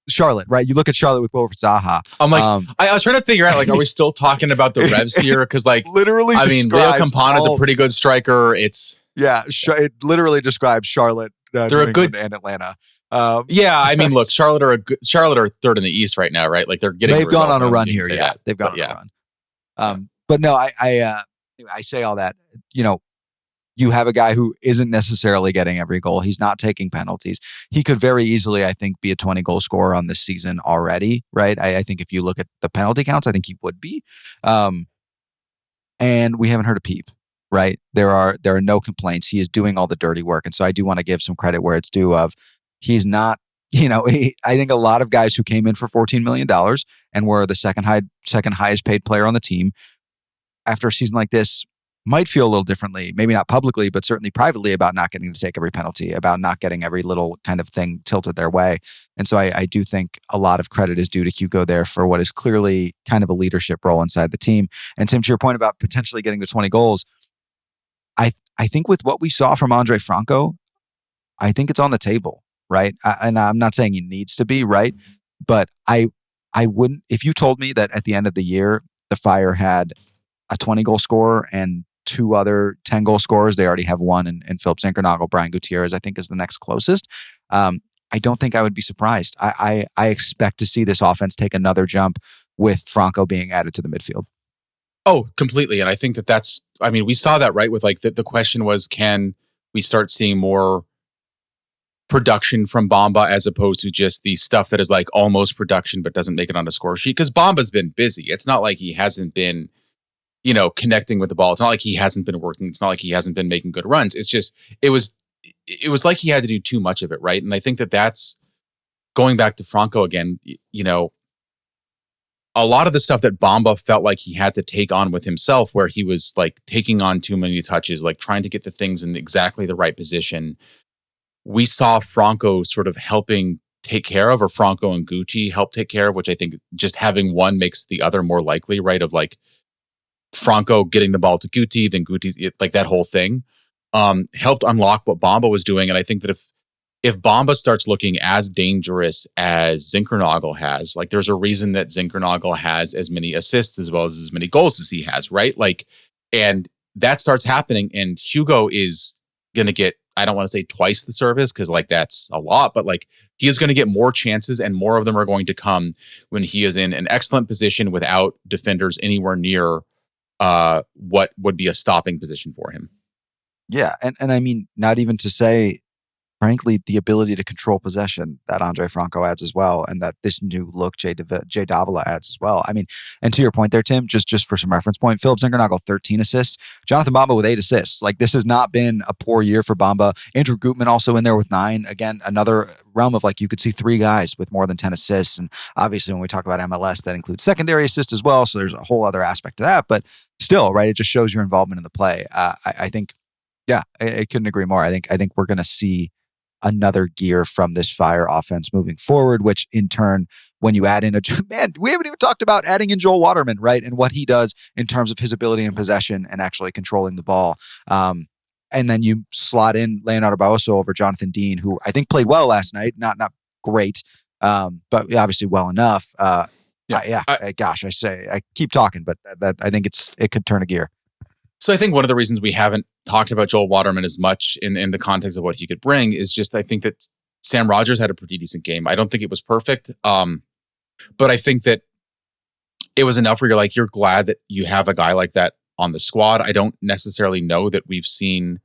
Charlotte, right? You look at Charlotte with Wilfried Zaha. I'm like, I was trying to figure out, like, are we still talking about the Revs here? Because, like, literally, I mean, Leo Campana is a pretty good striker. It literally describes Charlotte, they're a good and Atlanta. Yeah, I mean, look, Charlotte are third in the East right now, right? Like, they've gone on a run here. Yeah, they've gone on a run. But no, I say all that. You have a guy who isn't necessarily getting every goal. He's not taking penalties. He could very easily, I think, be a 20-goal scorer on this season already, right? I think if you look at the penalty counts, I think he would be. And we haven't heard a peep, right? There are no complaints. He is doing all the dirty work. And so I do want to give some credit where it's due of he's not, I think a lot of guys who came in for $14 million and were the second highest paid player on the team after a season like this might feel a little differently, maybe not publicly, but certainly privately about not getting to take every penalty, about not getting every little kind of thing tilted their way. And so I do think a lot of credit is due to Hugo there for what is clearly kind of a leadership role inside the team. And Tim, to your point about potentially getting to 20 goals, I think with what we saw from Andre Franco, I think it's on the table, right? And I'm not saying he needs to be, right? But I wouldn't, if you told me that at the end of the year, the Fire had a 20-goal scorer and 2 other 10-goal scorers. They already have one in Philip Zinkernagel. Brian Gutierrez, I think, is the next closest. I don't think I would be surprised. I expect to see this offense take another jump with Franco being added to the midfield. Oh, completely. And I think that's, I mean, we saw that, right? With like the question was, can we start seeing more production from Bamba as opposed to just the stuff that is like almost production but doesn't make it on the score sheet? Because Bamba's been busy. It's not like he hasn't been connecting with the ball. It's not like he hasn't been working. It's not like he hasn't been making good runs. It's just, it was like he had to do too much of it, right? And I think that's going back to Franco again, a lot of the stuff that Bamba felt like he had to take on with himself, where he was like taking on too many touches, like trying to get the things in exactly the right position. We saw Franco sort of helping take care of, or Franco and Gucci help take care of, which I think just having one makes the other more likely, right? Of like, Franco getting the ball to Guti, then Guti, like that whole thing, helped unlock what Bamba was doing. And I think that if Bamba starts looking as dangerous as Zinkernagel has, like there's a reason that Zinkernagel has as many assists as well as many goals as he has, right? Like, and that starts happening, and Hugo is going to get, I don't want to say twice the service because like that's a lot, but like he is going to get more chances, and more of them are going to come when he is in an excellent position without defenders anywhere near what would be a stopping position for him. Yeah. And I mean, not even to say frankly, the ability to control possession that Andre Franco adds as well, and that this new look Jay Davila adds as well. I mean, and to your point there, Tim, just for some reference point, Philip Zingernagle 13 assists, Jonathan Bamba with 8 assists. Like, this has not been a poor year for Bamba. Andrew Gutman also in there with 9. Again, another realm of, like, you could see 3 guys with more than 10 assists. And obviously, when we talk about MLS, that includes secondary assists as well. So there's a whole other aspect to that. But still, right, it just shows your involvement in the play. I think, yeah, I couldn't agree more. I think we're going to see another gear from this Fire offense moving forward, which in turn, when you add in man, we haven't even talked about adding in Joel Waterman, right? And what he does in terms of his ability in possession and actually controlling the ball. And then you slot in Leonardo Barroso over Jonathan Dean, who I think played well last night. Not great, but obviously well enough. Gosh, I keep talking, but that I think it could turn a gear. So I think one of the reasons we haven't talked about Joel Waterman as much in the context of what he could bring is just I think that Sam Rogers had a pretty decent game. I don't think it was perfect, but I think that it was enough where you're glad that you have a guy like that on the squad. I don't necessarily know that we've seen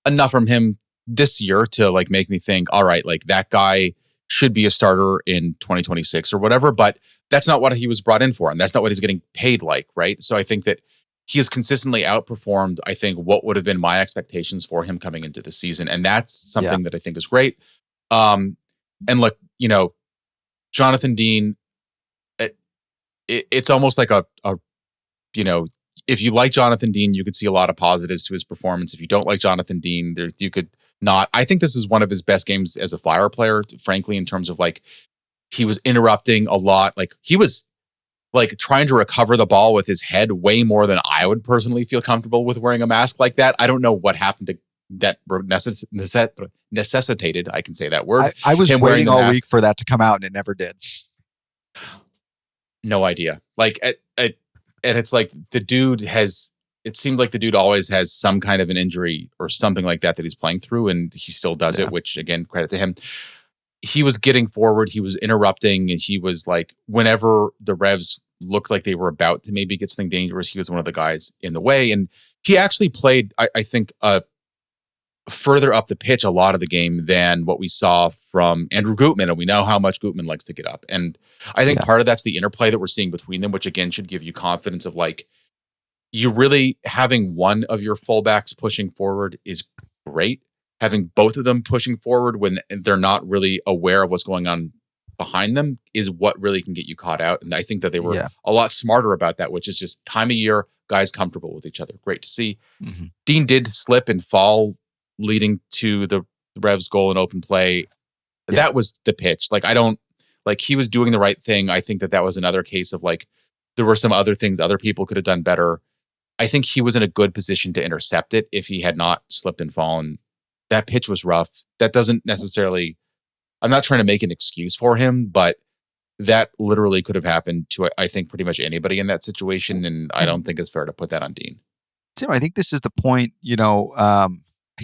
enough from him this year to like make me think, all right, like that guy should be a starter in 2026 or whatever, but that's not what he was brought in for. And that's not what he's getting paid like, right? So I think that he has consistently outperformed, I think, what would have been my expectations for him coming into the season. And that's something that I think is great. And look, Jonathan Dean, it's almost like if you like Jonathan Dean, you could see a lot of positives to his performance. If you don't like Jonathan Dean, you could not. I think this is one of his best games as a Fire player, frankly, in terms of like, he was interrupting a lot. Like, he was like trying to recover the ball with his head way more than I would personally feel comfortable with wearing a mask like that. I don't know what happened to that necessitated, I can say that word. I was waiting all week for that to come out and it never did. No idea. Like, and it's like it seemed like the dude always has some kind of an injury or something like that he's playing through, and he still does it, which again, credit to him. He was getting forward, he was interrupting, and he was like, whenever the Revs looked like they were about to maybe get something dangerous, he was one of the guys in the way. And he actually played, I think, further up the pitch a lot of the game than what we saw from Andrew Gutman. And we know how much Gutman likes to get up. And I think part of that's the interplay that we're seeing between them, which again should give you confidence of like, you really having one of your fullbacks pushing forward is great. Having both of them pushing forward when they're not really aware of what's going on behind them is what really can get you caught out. And I think that they were a lot smarter about that, which is just time of year, guys comfortable with each other. Great to see. Mm-hmm. Dean did slip and fall leading to the Revs goal in open play. Yeah. That was the pitch. He was doing the right thing. I think that was another case of like, there were some other things other people could have done better. I think he was in a good position to intercept it if he had not slipped and fallen. That pitch was rough. That doesn't necessarily, I'm not trying to make an excuse for him, but that literally could have happened to, I think, pretty much anybody in that situation. And I don't think it's fair to put that on Dean. Tim, I think this is the point, I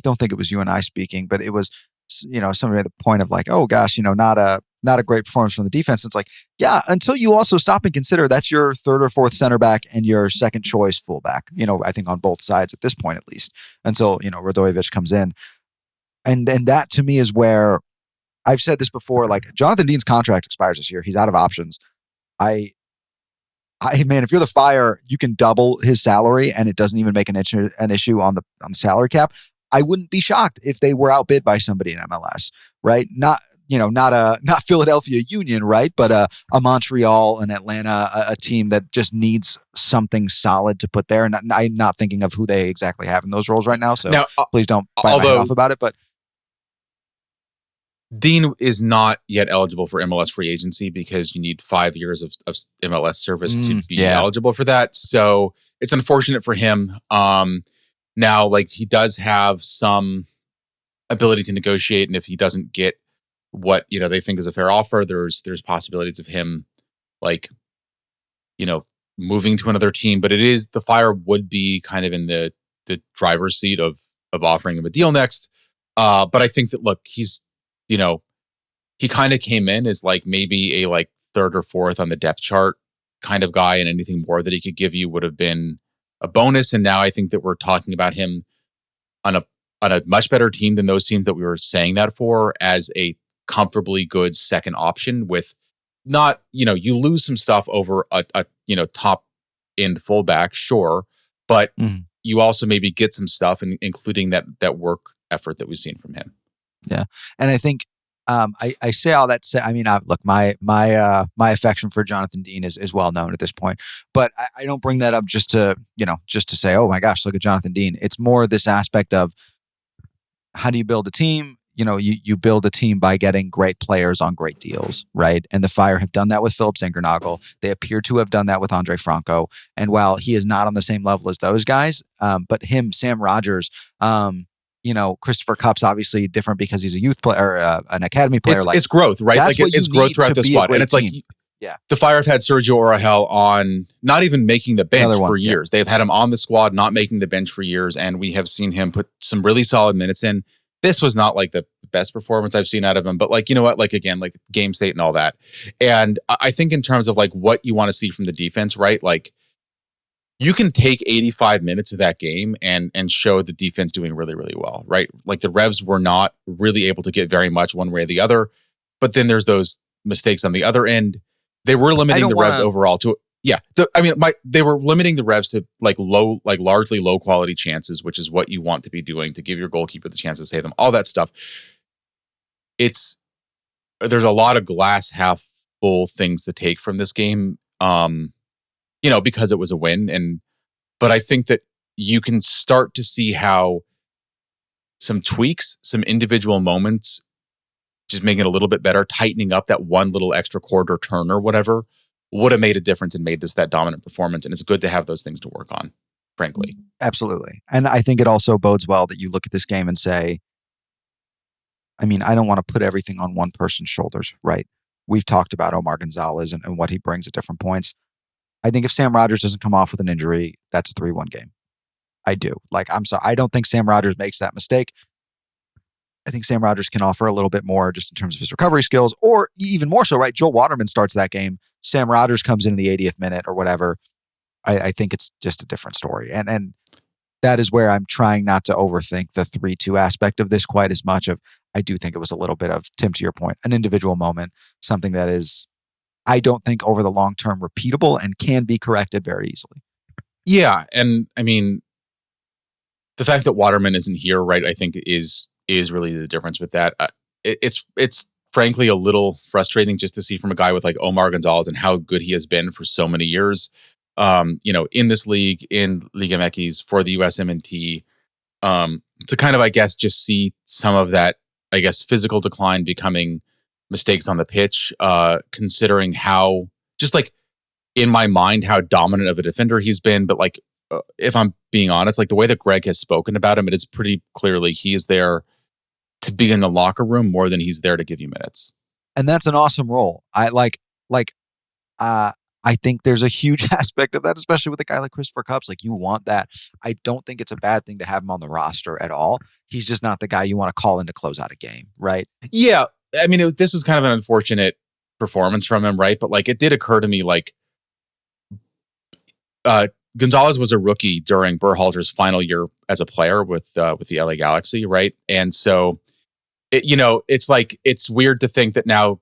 don't think it was you and I speaking, but it was, somebody made the point of like, oh gosh, not a great performance from the defense. It's like, yeah, until you also stop and consider that's your third or fourth center back and your second choice fullback, I think on both sides at this point, at least, until, Radojevic comes in. And that to me is where I've said this before, like Jonathan Dean's contract expires this year. He's out of options. Man, if you're the Fire, you can double his salary and it doesn't even make an issue on the salary cap. I wouldn't be shocked if they were outbid by somebody in MLS, right? Not Philadelphia Union, right? But a Montreal, an Atlanta, a team that just needs something solid to put there. And I'm not thinking of who they exactly have in those roles right now. So please don't bite my head off about it. But Dean is not yet eligible for MLS free agency because you need 5 years of MLS service to be eligible for that. So it's unfortunate for him. Now, like, he does have some ability to negotiate, and if he doesn't get what they think is a fair offer, there's possibilities of him, like, moving to another team. But it is, the Fire would be kind of in the driver's seat of offering him a deal next. But I think that, look, he's he kind of came in as like maybe a like third or fourth on the depth chart kind of guy, and anything more that he could give you would have been a bonus. And now I think that we're talking about him on a on a much better team than those teams that we were saying that for as a comfortably good second option with not, you lose some stuff over a top end fullback, sure, but Mhm. you also maybe get some stuff, including that work effort that we've seen from him. Yeah, and I think I say all that to say, I mean, look, my affection for Jonathan Dean is well known at this point, but I don't bring that up just to say, oh my gosh, look at Jonathan Dean. It's more this aspect of how do you build a team? You build a team by getting great players on great deals, right? And the Fire have done that with Philip Zinckernagel. They appear to have done that with Andre Franco. And while he is not on the same level as those guys, but him, Sam Rogers, Christopher Kupp's obviously different because he's a youth player, an academy player. It's growth, right? Like it's growth throughout the squad, and it's team. like, yeah, the Fire have had Sergio Orahel on, not even making the bench for years. Yeah. They've had him on the squad, not making the bench for years, and we have seen him put some really solid minutes in. This was not like the best performance I've seen out of him, but like, you know what? Like, again, like game state and all that. And I think in terms of like what you want to see from the defense, right? Like, you can take 85 minutes of that game and show the defense doing really, really well, right? Like the Revs were not really able to get very much one way or the other, but then there's those mistakes on the other end. They were limiting the Revs overall to, they were limiting the Revs to largely low quality chances, which is what you want to be doing to give your goalkeeper the chance to save them, all that stuff. There's a lot of glass half full things to take from this game, because it was a win. But I think that you can start to see how some tweaks, some individual moments, just making it a little bit better, tightening up that one little extra quarter turn or whatever, would have made a difference and made this that dominant performance. And it's good to have those things to work on, frankly. Absolutely. And I think it also bodes well that you look at this game and say, I mean, I don't want to put everything on one person's shoulders, right? We've talked about Omar Gonzalez and what he brings at different points. I think if Sam Rogers doesn't come off with an injury, that's a 3-1 game. I do. Like, I'm sorry. I don't think Sam Rogers makes that mistake. I think Sam Rogers can offer a little bit more just in terms of his recovery skills, or even more so, right? Joel Waterman starts that game. Sam Rogers comes in the 80th minute or whatever. I think it's just a different story. And that is where I'm trying not to overthink the 3-2 aspect of this quite as much. I do think it was a little bit of, Tim, to your point, an individual moment, something that is, I don't think over the long term repeatable and can be corrected very easily. Yeah. And I mean, the fact that Waterman isn't here, right, I think is really the difference with that. It's frankly a little frustrating just to see from a guy with like Omar Gonzalez and how good he has been for so many years, in this league, in Liga MX for the USMNT, to kind of, I guess, just see some of that, I guess, physical decline becoming mistakes on the pitch, considering how, just like in my mind, how dominant of a defender he's been. But like, if I'm being honest, like the way that Greg has spoken about him, it is pretty clearly he is there to be in the locker room more than he's there to give you minutes. And that's an awesome role. I think there's a huge aspect of that, especially with a guy like Christopher Kupp. Like, you want that. I don't think it's a bad thing to have him on the roster at all. He's just not the guy you want to call in to close out a game, right? Yeah. I mean, this was kind of an unfortunate performance from him, right? But like, it did occur to me, like, Gonzalez was a rookie during Berhalter's final year as a player with the LA Galaxy, right? And so, it's like, it's weird to think that now,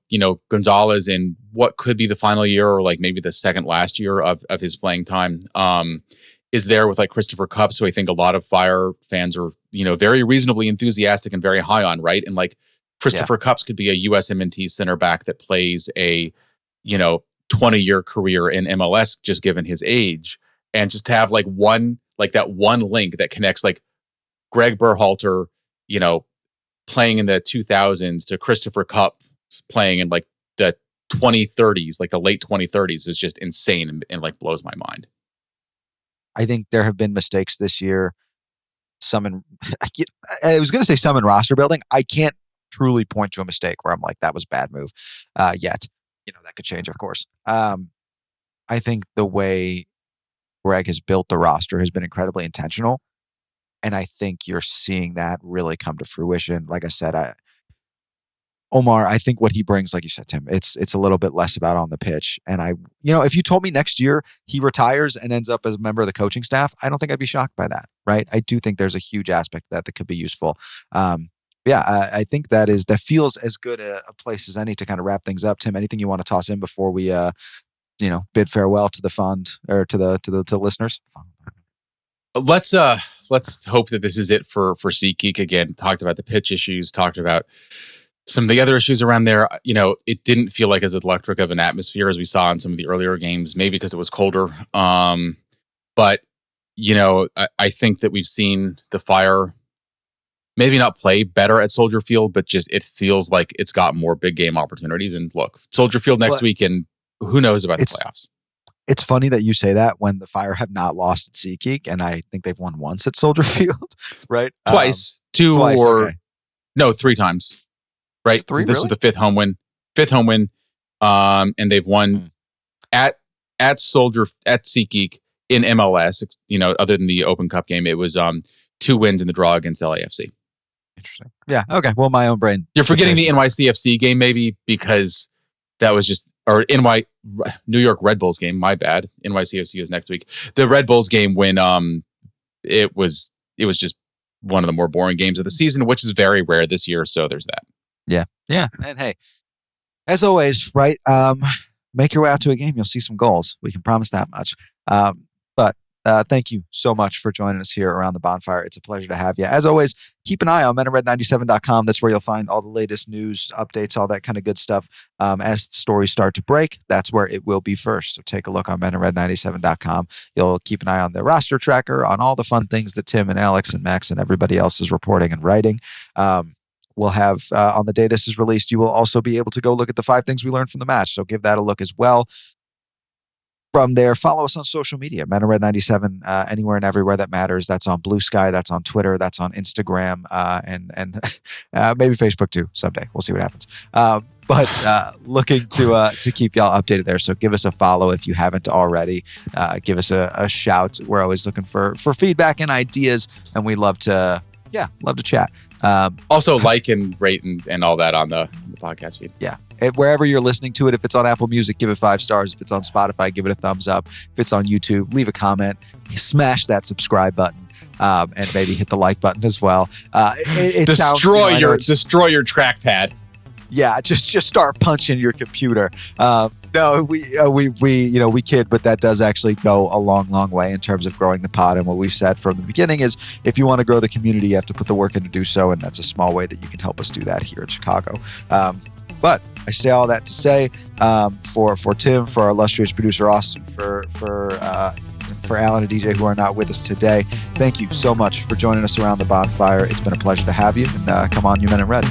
Gonzalez in what could be the final year or like maybe the second last year of his playing time, is there with like Christopher Kupp, who I think a lot of Fire fans are, very reasonably enthusiastic and very high on, right? And like Christopher Kupp could be a USMNT center back that plays a, 20-year career in MLS, just given his age. And just to have like that one link that connects like Greg Berhalter, playing in the 2000s to Christopher Kupp playing in like the 2030s, like the late 2030s, is just insane and like blows my mind. I think there have been mistakes this year. I was going to say some in roster building. I can't truly point to a mistake where I'm like, that was a bad move yet. That could change, of course. I think the way Greg has built the roster has been incredibly intentional. And I think you're seeing that really come to fruition. Like I said, Omar, I think what he brings, like you said, Tim, it's a little bit less about on the pitch. And if you told me next year he retires and ends up as a member of the coaching staff, I don't think I'd be shocked by that, right? I do think there's a huge aspect that could be useful. I think that feels as good a place as any to kind of wrap things up. Tim, anything you want to toss in before we, bid farewell to the fund or to the listeners? Let's hope that this is it for SeatGeek. Again, talked about the pitch issues, talked about some of the other issues around there. It didn't feel like as electric of an atmosphere as we saw in some of the earlier games, maybe because it was colder. But I think that we've seen the Fire maybe not play better at Soldier Field, but just it feels like it's got more big game opportunities. And look, Soldier Field next week, and who knows about the playoffs. It's funny that you say that when the Fire have not lost at SeatGeek, and I think they've won once at Soldier Field, right? Twice, no, 3 times, right? 3, this is the fifth home win, and they've won at SeatGeek in MLS. Other than the Open Cup game, it was 2 wins in the draw against LAFC. Interesting. Yeah. Okay. Well, my own brain. You're forgetting the NYCFC game, maybe because that was just. Or New York Red Bulls game, my bad. NYCFC is next week. The Red Bulls game when it was just one of the more boring games of the season, which is very rare this year. So there's that. Yeah. Yeah. And hey, as always, right? Make your way out to a game. You'll see some goals. We can promise that much. But thank you so much for joining us here around the Bonfire. It's a pleasure to have you. As always, keep an eye on menandred97.com. That's where you'll find all the latest news, updates, all that kind of good stuff. As stories start to break, that's where it will be first. So take a look on menandred97.com. You'll keep an eye on the roster tracker, on all the fun things that Tim and Alex and Max and everybody else is reporting and writing. We'll have, on the day this is released, you will also be able to go look at the 5 things we learned from the match. So give that a look as well. From there, follow us on social media, menandred97, anywhere and everywhere that matters. That's on Blue Sky, that's on Twitter, that's on Instagram, and maybe Facebook too someday. We'll see what happens. But looking to keep y'all updated there. So give us a follow if you haven't already. Give us a shout. We're always looking for feedback and ideas, and we love to chat. Also, like and rate and all that on the podcast feed. Yeah. Wherever you're listening to it, if it's on Apple Music, give it 5 stars. If it's on Spotify, give it a thumbs up. If it's on YouTube, leave a comment. Smash that subscribe button, and maybe hit the like button as well. Destroy your trackpad. Yeah, just start punching your computer. No, we kid, but that does actually go a long way in terms of growing the pod. And what we've said from the beginning is, if you want to grow the community, you have to put the work in to do so, and that's a small way that you can help us do that here in Chicago. But I say all that to say, for Tim, for our illustrious producer Austin, for Alan and DJ who are not with us today, thank you so much for joining us around the Bonfire. It's been a pleasure to have you, and come on, you men in red.